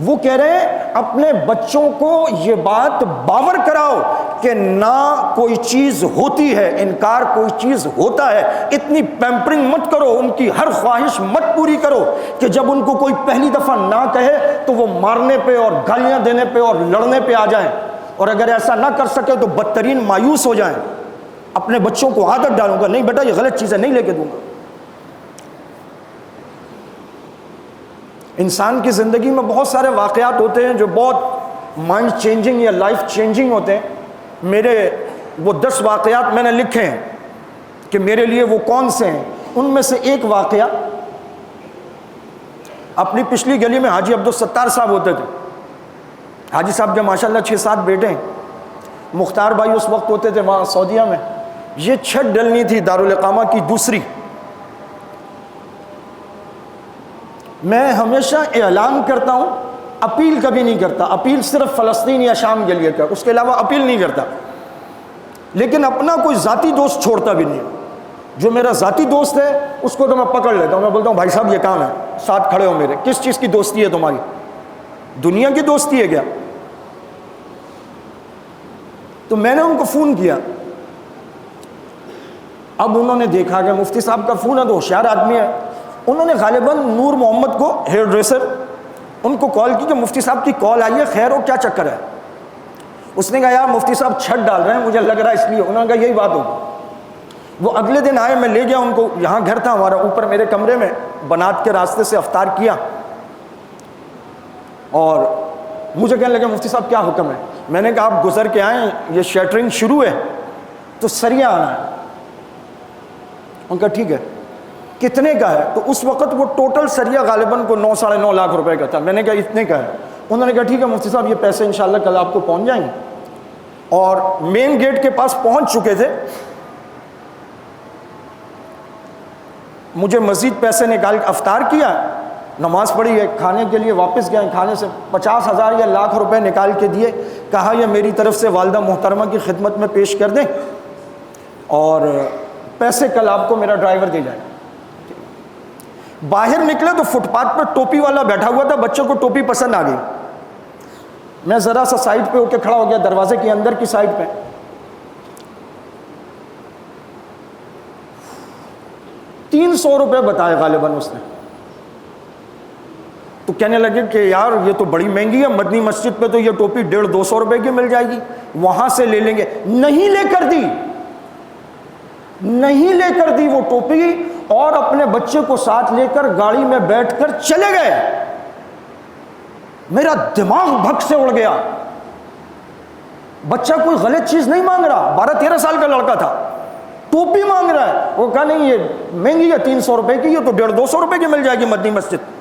وہ کہہ رہے ہیں اپنے بچوں کو یہ بات باور کراؤ کہ نہ کوئی چیز ہوتی ہے، انکار کوئی چیز ہوتا ہے۔ اتنی پیمپرنگ مت کرو، ان کی ہر خواہش مت پوری کرو کہ جب ان کو کوئی پہلی دفعہ نہ کہے تو وہ مارنے پہ اور گالیاں دینے پہ اور لڑنے پہ آ جائیں، اور اگر ایسا نہ کر سکے تو بدترین مایوس ہو جائیں۔ اپنے بچوں کو عادت ڈالوں گا، نہیں بیٹا یہ غلط چیزیں نہیں لے کے دوں گا۔ انسان کی زندگی میں بہت سارے واقعات ہوتے ہیں جو بہت مائنڈ چینجنگ یا لائف چینجنگ ہوتے ہیں۔ میرے وہ 10 واقعات میں نے لکھے ہیں کہ میرے لیے وہ کون سے ہیں۔ ان میں سے ایک واقعہ، اپنی پچھلی گلی میں حاجی عبدالستار صاحب ہوتے تھے۔ حاجی صاحب کے ماشاءاللہ 6-7 بیٹے ہیں۔ مختار بھائی اس وقت ہوتے تھے وہاں سعودیہ میں۔ یہ چھت ڈلنی تھی دارالاقامہ کی دوسری۔ میں ہمیشہ اعلان کرتا ہوں، اپیل کبھی نہیں کرتا، اپیل صرف فلسطین یا شام کے لیے کر، اس کے علاوہ اپیل نہیں کرتا، لیکن اپنا کوئی ذاتی دوست چھوڑتا بھی نہیں۔ جو میرا ذاتی دوست ہے اس کو تو میں پکڑ لیتا ہوں، میں بولتا ہوں بھائی صاحب یہ کام ہے، ساتھ کھڑے ہو میرے۔ کس چیز کی دوستی ہے تمہاری؟ دنیا کی دوستی ہے کیا؟ تو میں نے ان کو فون کیا۔ اب انہوں نے دیکھا کہ مفتی صاحب کا فون ہے تو ہوشیار آدمی ہے، انہوں نے غالباً نور محمد کو، ہیئر ڈریسر، ان کو کال کی کہ مفتی صاحب کی کال آئی ہے، خیر ہو، کیا چکر ہے؟ اس نے کہا یار مفتی صاحب چھت ڈال رہے ہیں، مجھے لگ رہا ہے اس لیے۔ انہوں نے کہا یہی بات ہوگی۔ وہ اگلے دن آئے، میں لے گیا ان کو، یہاں گھر تھا ہمارا اوپر میرے کمرے میں، بنات کے راستے سے افطار کیا، اور مجھے کہنے لگے مفتی صاحب کیا حکم ہے؟ میں نے کہا آپ گزر کے آئیں، یہ شیٹرنگ شروع ہے تو سریا آنا ہے۔ ان کا ٹھیک ہے، کتنے کا ہے؟ تو اس وقت وہ ٹوٹل سریا غالباً کو 9-9.5 لاکھ روپے کا تھا۔ میں نے کہا اتنے کا ہے؟ انہوں نے کہا ٹھیک ہے مفتی صاحب یہ پیسے انشاءاللہ کل آپ کو پہنچ جائیں گے۔ اور مین گیٹ کے پاس پہنچ چکے تھے، مجھے مزید پیسے نکال کے افطار کیا، نماز پڑھی ہے، کھانے کے لیے واپس گئے، کھانے سے 50,000 یا لاکھ روپے نکال کے دیے، کہا یہ میری طرف سے والدہ محترمہ کی خدمت میں پیش کر دیں اور پیسے کل آپ کو میرا ڈرائیور دے جائے۔ باہر نکلے تو فٹ پاتھ پہ ٹوپی والا بیٹھا ہوا تھا, بچوں کو ٹوپی پسند آ گئی. میں ذرا سا سائڈ پہ ہو کے کھڑا ہو گیا, دروازے کے اندر کی سائڈ پہ. 300 روپے بتائے غالباً اس نے. تو کہنے لگے کہ یار یہ تو بڑی مہنگی ہے, مدنی مسجد پہ تو یہ ٹوپی 150-200 روپے کی مل جائے گی, وہاں سے لے لیں گے. نہیں لے کر دی, نہیں لے کر دی وہ ٹوپی, اور اپنے بچے کو ساتھ لے کر گاڑی میں بیٹھ کر چلے گئے. میرا دماغ بھگ سے اڑ گیا. بچہ کوئی غلط چیز نہیں مانگ رہا, 12-13 سال کا لڑکا تھا, ٹوپی مانگ رہا ہے. وہ کہا نہیں یہ مہنگی ہے, 300 روپے کی, یہ تو 150-200 روپے کی مل جائے گی مدنی مسجد.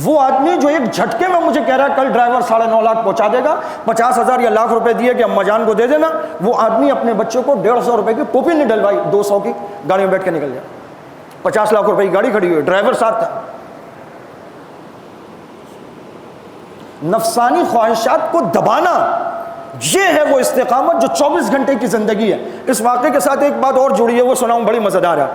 وہ آدمی جو ایک جھٹکے میں مجھے کہہ رہا ہے کل ڈرائیور 9.5 لاکھ پہنچا دے گا, 50,000 یا لاکھ روپے دیے کہ اما جان کو دے دینا, وہ آدمی اپنے بچے کو 150 روپے کی ٹوپی نہیں ڈلوائی, 200 کی گاڑی میں بیٹھ کے نکل گیا. 50 لاکھ روپے کی گاڑی کھڑی ہوئی, ڈرائیور ساتھ تھا. نفسانی خواہشات کو دبانا, یہ ہے وہ استقامت جو 24 گھنٹے کی زندگی ہے. اس واقعے کے ساتھ ایک بات اور جڑی ہے, وہ سناؤں, بڑی مزیدار ہے.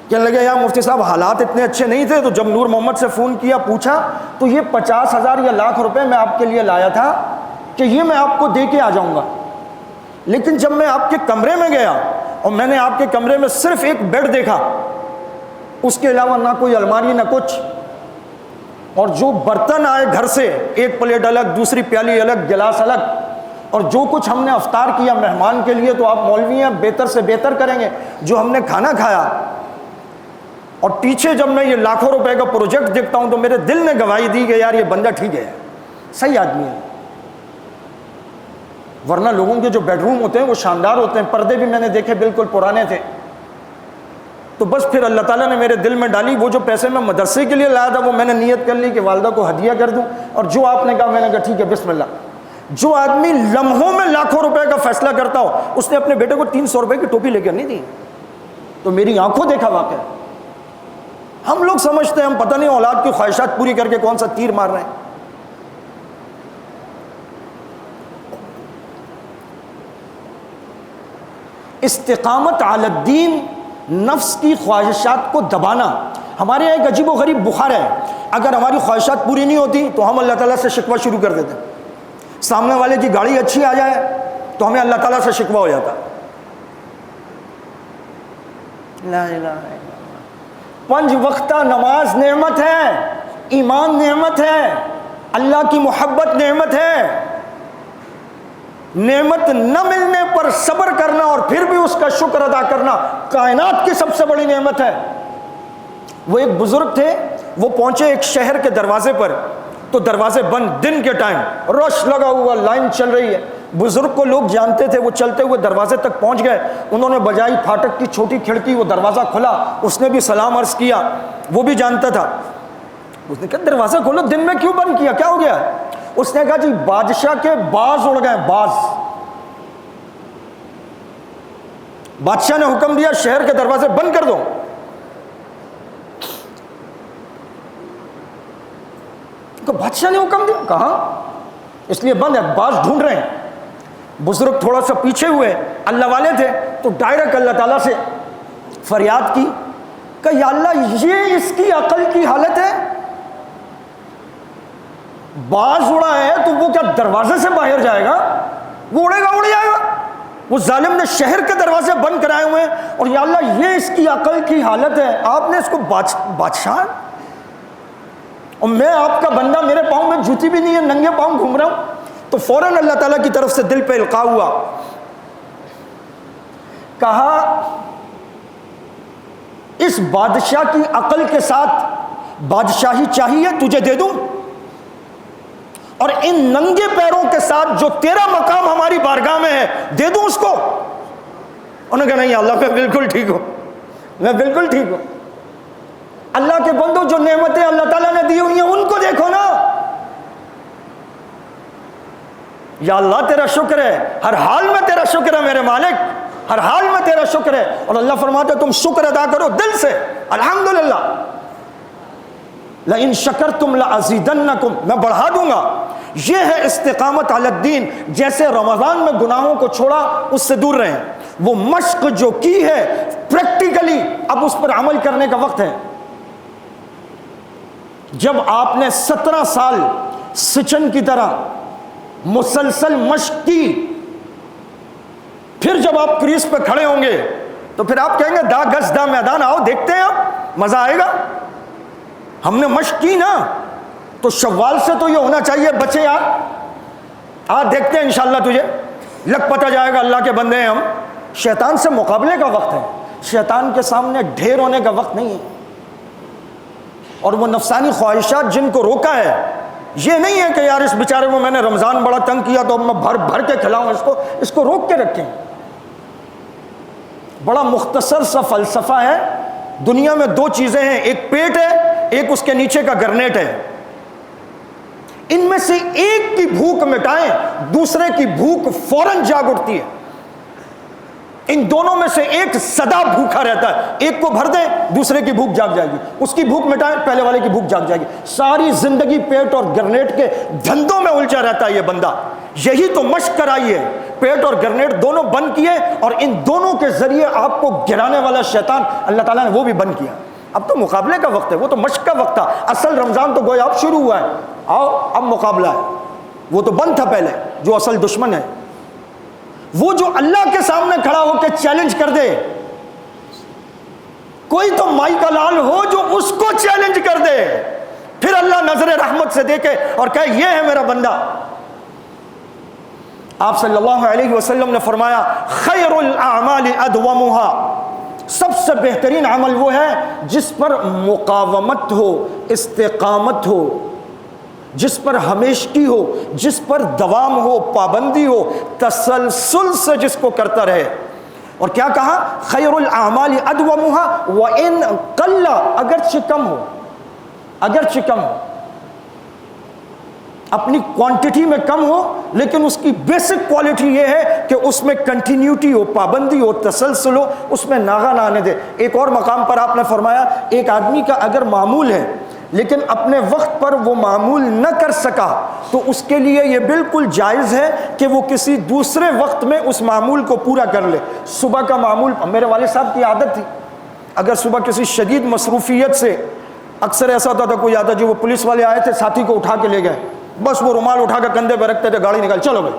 کہنے لگے یار مفتی صاحب حالات اتنے اچھے نہیں تھے, تو جب نور محمد سے فون کیا, پوچھا, تو یہ 50,000 یا لاکھ روپے میں آپ کے لیے لایا تھا کہ یہ میں آپ کو دے کے آ جاؤں گا. لیکن جب میں آپ کے کمرے میں گیا اور میں نے آپ کے کمرے میں صرف ایک بیڈ دیکھا, اس کے علاوہ نہ کوئی الماری نہ کچھ, اور جو برتن آئے گھر سے, ایک پلیٹ الگ, دوسری پیالی الگ, گلاس الگ, اور جو کچھ ہم نے افطار کیا مہمان کے لیے, تو آپ مولوی ہیں بہتر سے بہتر کریں گے, جو ہم نے کھانا کھایا. اور پیچھے جب میں یہ لاکھوں روپے کا پروجیکٹ دیکھتا ہوں تو میرے دل نے گواہی دی کہ یار یہ بندہ ٹھیک ہے, صحیح آدمی ہے. ورنہ لوگوں کے جو بیڈ روم ہوتے ہیں وہ شاندار ہوتے ہیں, پردے بھی میں نے دیکھے بالکل پرانے تھے. تو بس پھر اللہ تعالیٰ نے میرے دل میں ڈالی, وہ جو پیسے میں مدرسے کے لیے لایا تھا وہ میں نے نیت کر لی کہ والدہ کو ہدیہ کر دوں, اور جو آپ نے کہا میں نے کہا ٹھیک ہے بسم اللہ. جو آدمی لمحوں میں لاکھوں روپے کا فیصلہ کرتا ہو, اس نے اپنے بیٹے کو 300 روپے کی ٹوپی لے کر نہیں دی. تو میری آنکھوں دیکھا واقعہ. ہم لوگ سمجھتے ہیں ہم پتہ نہیں اولاد کی خواہشات پوری کر کے کون سا تیر مار رہے ہیں. استقامت علی الدین, نفس کی خواہشات کو دبانا. ہمارے یہاں ایک عجیب و غریب بخار ہے, اگر ہماری خواہشات پوری نہیں ہوتی تو ہم اللہ تعالیٰ سے شکوہ شروع کر دیتے. سامنے والے کی گاڑی اچھی آ جائے تو ہمیں اللہ تعالیٰ سے شکوہ ہو جاتا. لا الہ الا اللہ. 5 وقتہ نماز نعمت ہے, ایمان نعمت ہے, اللہ کی محبت نعمت ہے. نعمت نہ ملنے پر صبر کرنا اور پھر بھی اس کا شکر ادا کرنا کائنات کی سب سے بڑی نعمت ہے. وہ ایک بزرگ تھے, وہ پہنچے ایک شہر کے دروازے پر, تو دروازے بند, دن کے ٹائم, رش لگا ہوا, لائن چل رہی ہے. بزرگ کو لوگ جانتے تھے, وہ چلتے ہوئے دروازے تک پہنچ گئے. انہوں نے بجائی پھاٹک کی چھوٹی کھڑکی, وہ دروازہ کھلا, اس نے بھی سلام عرض کیا, وہ بھی جانتا تھا. اس نے کہا دروازہ کھولو, دن میں کیوں بند کیا, کیا ہو گیا؟ اس نے کہا جی بادشاہ کے باز اڑ گئے, باز. بادشاہ نے حکم دیا شہر کے دروازے بند کر دو. بادشاہ نے حکم دیا, کہاں, اس لیے بند ہے, باز ڈھونڈ رہے ہیں. بزرگ تھوڑا سا پیچھے ہوئے, اللہ والے تھے, تو ڈائریکٹ اللہ تعالیٰ سے فریاد کی کہ یا اللہ یہ اس کی عقل کی حالت ہے, باز اڑا ہے تو وہ کیا دروازے سے باہر جائے گا؟ وہ اڑے گا, اڑ جائے گا. وہ ظالم نے شہر کے دروازے بند کرائے ہوئے ہیں, اور یا اللہ یہ اس کی عقل کی حالت ہے, آپ نے اس کو بادشاہ, اور میں آپ کا بندہ, میرے پاؤں میں جوتی بھی نہیں ہے, ننگے پاؤں گھوم رہا ہوں. تو فوراً اللہ تعالیٰ کی طرف سے دل پہ القاء ہوا, کہا اس بادشاہ کی عقل کے ساتھ بادشاہی چاہیے تجھے دے دوں, اور ان ننگے پیروں کے ساتھ جو تیرا مقام ہماری بارگاہ میں ہے دے دوں اس کو. انہوں نے کہا نہیں اللہ, میں بالکل ٹھیک ہوں, میں بالکل ٹھیک ہوں. اللہ کے بندو, جو نعمتیں اللہ تعالیٰ نے دی ہوئی ہیں ان کو دیکھو نا. یا اللہ تیرا شکر ہے, ہر حال میں تیرا شکر ہے میرے مالک, ہر حال میں تیرا شکر ہے. اور اللہ فرماتے تم شکر ادا کرو دل سے, الحمدللہ. لئن شکرتم لازیدنکم, میں بڑھا دوں گا. یہ ہے استقامت علی الدین. جیسے رمضان میں گناہوں کو چھوڑا, اس سے دور رہیں. وہ مشق جو کی ہے پریکٹیکلی, اب اس پر عمل کرنے کا وقت ہے. جب آپ نے 17 سال سچن کی طرح مسلسل مشق کی، پھر جب آپ کریز پہ کھڑے ہوں گے تو پھر آپ کہیں گے دا گز دا میدان، آؤ دیکھتے ہیں، اب مزہ آئے گا۔ ہم نے مشق کی نا، تو شوال سے تو یہ ہونا چاہیے بچے یار، آج دیکھتے ہیں انشاءاللہ تجھے لگ پتہ جائے گا، اللہ کے بندے ہیں ہم۔ شیطان سے مقابلے کا وقت ہے، شیطان کے سامنے ڈھیر ہونے کا وقت نہیں ہے۔ اور وہ نفسانی خواہشات جن کو روکا ہے، یہ نہیں ہے کہ یار اس بیچارے کو میں نے رمضان بڑا تنگ کیا تو اب میں بھر بھر کے کھلاؤں اس کو روک کے رکھیں۔ بڑا مختصر سا فلسفہ ہے، دنیا میں دو چیزیں ہیں، ایک پیٹ ہے، ایک اس کے نیچے کا گرنیٹ ہے، ان میں سے ایک کی بھوک مٹائیں، دوسرے کی بھوک فوراً جاگ اٹھتی ہے۔ ان دونوں میں سے ایک سدا بھوکا رہتا ہے، ایک کو بھر دیں دوسرے کی بھوک جاگ جائے گی، اس کی بھوک مٹائیں پہلے والے کی بھوک جاگ جائے گی۔ ساری زندگی پیٹ اور گرنیٹ کے دھندوں میں الجھا رہتا ہے یہ بندہ۔ یہی تو مشق کرائی ہے، پیٹ اور گرنیٹ دونوں بند کیے، اور ان دونوں کے ذریعے آپ کو گرانے والا شیطان اللہ تعالیٰ نے وہ بھی بند کیا۔ اب تو مقابلے کا وقت ہے، وہ تو مشق کا وقت تھا، اصل رمضان تو گویا اب شروع ہوا ہے، آؤ اب مقابلہ ہے۔ وہ تو بند تھا پہلے، جو اصل دشمن ہے وہ جو اللہ کے سامنے کھڑا ہو کے چیلنج کر دے، کوئی تو مائی کا لال ہو جو اس کو چیلنج کر دے، پھر اللہ نظر رحمت سے دیکھے اور کہے یہ ہے میرا بندہ۔ آپ صلی اللہ علیہ وسلم نے فرمایا خیر الاعمال ادومها، سب سے بہترین عمل وہ ہے جس پر مقاومت ہو، استقامت ہو، جس پر ہمیشگی ہو، جس پر دوام ہو، پابندی ہو، تسلسل سے جس کو کرتا رہے۔ اور کیا کہا؟ خیر الاعمال ادومها وان قل، اگرچہ کم ہو، اگرچہ کم ہو، اپنی کوانٹٹی میں کم ہو، لیکن اس کی بیسک کوالٹی یہ ہے کہ اس میں کنٹینیوٹی ہو، پابندی ہو، تسلسل ہو، اس میں ناغہ نہ آنے دے۔ ایک اور مقام پر آپ نے فرمایا ایک آدمی کا اگر معمول ہے لیکن اپنے وقت پر وہ معمول نہ کر سکا تو اس کے لیے یہ بالکل جائز ہے کہ وہ کسی دوسرے وقت میں اس معمول کو پورا کر لے۔ صبح کا معمول، میرے والد صاحب کی عادت تھی، اگر صبح کسی شدید مصروفیت سے، اکثر ایسا ہوتا تھا کوئی آتا جو وہ پولیس والے آئے تھے ساتھی کو اٹھا کے لے گئے، بس وہ رومال اٹھا کے کندھے پہ رکھتے تھے، گاڑی نکال چلو گئے۔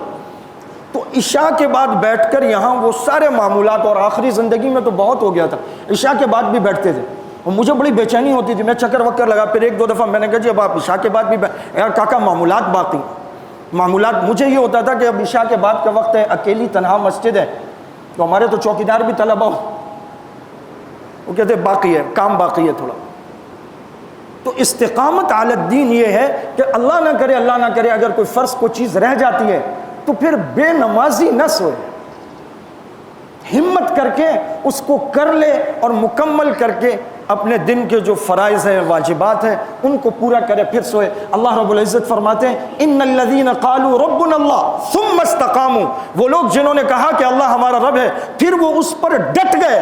تو عشاء کے بعد بیٹھ کر یہاں وہ سارے معمولات، اور آخری زندگی میں تو بہت ہو گیا تھا، عشاء کے بعد بھی بیٹھتے تھے، اور مجھے بڑی بے چینی ہوتی تھی، میں چکر وکر لگا، پھر ایک دو دفعہ میں نے کہا جی اب آپ عشاء کے بعد بھی یار کاکا معمولات باقی، معمولات۔ مجھے یہ ہوتا تھا کہ اب عشاء کے بعد کا وقت ہے، اکیلی تنہا مسجد ہے، تو ہمارے تو چوکیدار بھی طلبہ ہو، وہ کہتے باقی ہے، کام باقی ہے تھوڑا۔ تو استقامت علی الدین یہ ہے کہ اللہ نہ کرے اگر کوئی فرض کو چیز رہ جاتی ہے تو پھر بے نمازی نہ سوئے، ہمت کر کے اس کو کر لے اور مکمل کر کے اپنے دن کے جو فرائض ہیں، واجبات ہیں، ان کو پورا کرے پھر سوئے۔ اللہ رب العزت فرماتے ہیں ان الذین قالوا ربنا اللہ ثم استقاموا، وہ لوگ جنہوں نے کہا کہ اللہ ہمارا رب ہے پھر وہ اس پر ڈٹ گئے،